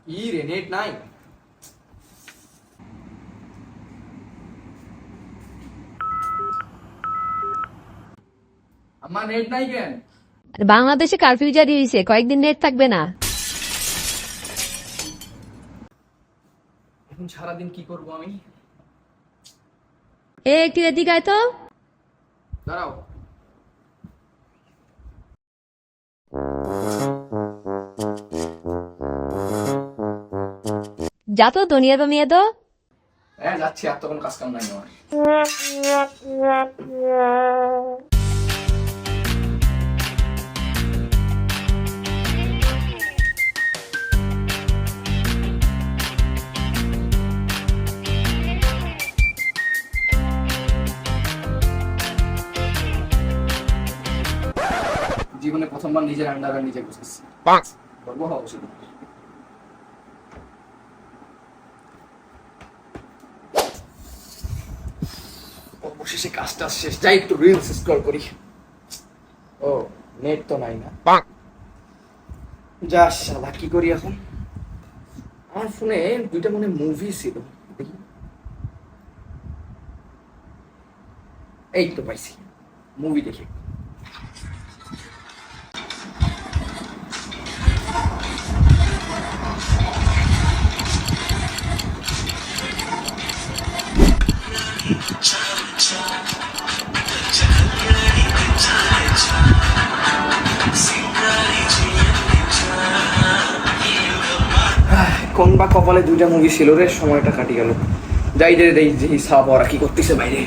কি রে, নেট নাই? আমার নেট নাই কেন? বাংলাদেশে কারফিউ জারি হয়েছে, কয়েকদিন নেট থাকবে না। এখন সারাদিন কি করব আমি? একটু এদিকে আয় তো। দাঁড়াও। যা তো দুনিয়ার বা মেয়ে তো। হ্যাঁ যাচ্ছি, আর তো কোনো কাজ কাম নাই আমার। জীবনে প্রথমবার নিজের আন্ডারওয়্যার নিজে গুছাচ্ছি। গর্ব হওয়া উচিত। অবশেষে কাজটা শেষ, যাই একটু রিলস স্ক্রল করি। ও নেট তো নাই না, যা শালা কি করি এখন? আমার ফোনে দুইটা মনে মুভি ছিল, দেখি। এই তো পাইছি, মুভি দেখি। কোন বা কপালে দুইটা মুভি ছিল রে, সময়টা কাটি গেল। যাই রে, দেখি সাপ ওরা কি করতেছে বাইরে।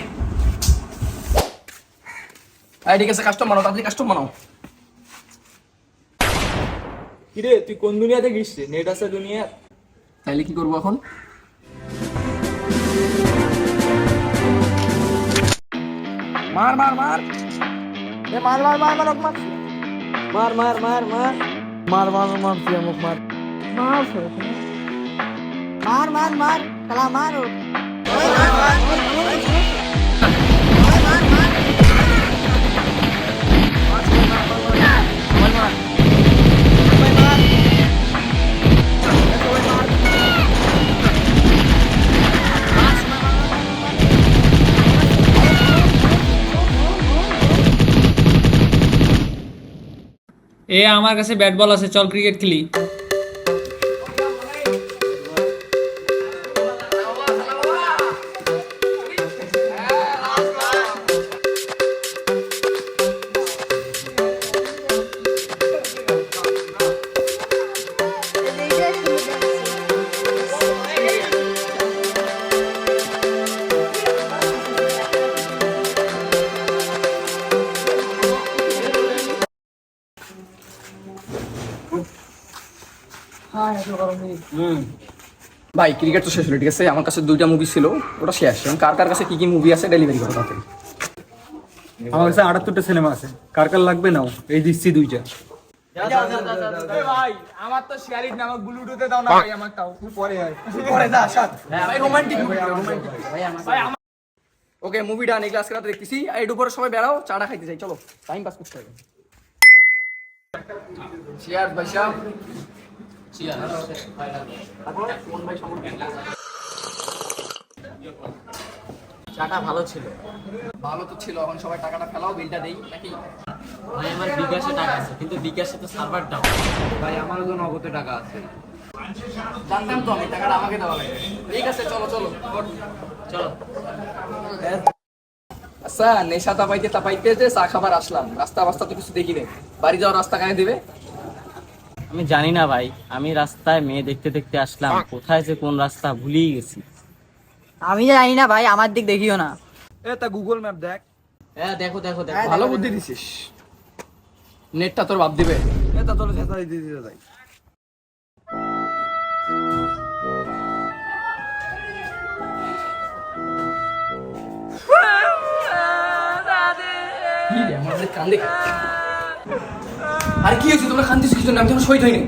ঠিক আছে, কাস্টম বানাও, তাড়াতাড়ি কাস্টম বানাও। কিরে তুই কোন দুনিয়াতে গিস রে? নেট আছে দুনিয়া? তাইলে কি করবো এখন? মার মার মার, মার মার মার মার মার মার মার মার মার মার মার মার তুই আমাকে মার मार मार मार कला मारो এ আমার কাছে ব্যাট বল আছে, চল ক্রিকেট খেলি। ভাই ক্রিকেট তো শেষ হলো, ঠিক আছে? আমার কাছে দুইটা মুভি ছিল, ওটা শেষ। কার কার কাছে কি কি মুভি আছে ডেলিভারি করো তাড়াতাড়ি। আমার কাছে 78টা সিনেমা আছে, কার কার লাগবে নাও, এই দিচ্ছি দুইটা। ভাই আমার তো শেয়ারিং না, আমার ব্লুটুথে দাও না ভাই, আমার তাও পরে হয়। পরে যা সাত ভাই, রোমান্টিক মুভি, রোমান্টিক ভাই আমার। ওকে, মুভি ডান, এই ক্লাস রাতে দেখতেছি। আর এই দুপুরে সবাই বেরাও, চাটা খাইতে যাই, চলো টাইম পাস করতে হবে। চিয়ার ভাই সাহেব, চিয়ার। চাটা ভালো ছিল ভালো তো ছিল, এখন সবাই টাকাটা ফেলাও, বিলটা দেই নাকি? ভাই আমার বিকাশে টাকা আছে কিন্তু বিকাশে তো সার্ভার ডাউন ভাই আমারও তো নগদে টাকা আছে। জানতাম তো আমি, টাকাটা আমাকে দেওয়া লাগবে। ঠিক আছে, চলো চলো চলো আচ্ছা, নেশা তাপাইতে তাপাইতে যে চা খাবার আসলাম, রাস্তা বাস্তা তো কিছু দেখি নেই। বাড়ি যাওয়ার রাস্তা কানে দিবে? আমি জানি না ভাই, আমি রাস্তায় মেয়ে দেখতে দেখতে আসলাম, কোথায় যে কোন রাস্তা ভুলেই গেছি। আমি জানি না ভাই, আমার দিক দেখিও না। এ তা গুগল ম্যাপ দেখ। হ্যাঁ দেখো দেখো দেখো। ভালো বুদ্ধি দিছিস। নেটটা তোর বাপ দিবে। এ তা তোর ছেঁচা দিতে দিতে যাই। কি রে, আমাদের কান্দে। আর কি হয়েছে, তোমরা কান্দিস কিছু না? আমি তো শহীদ হইনি।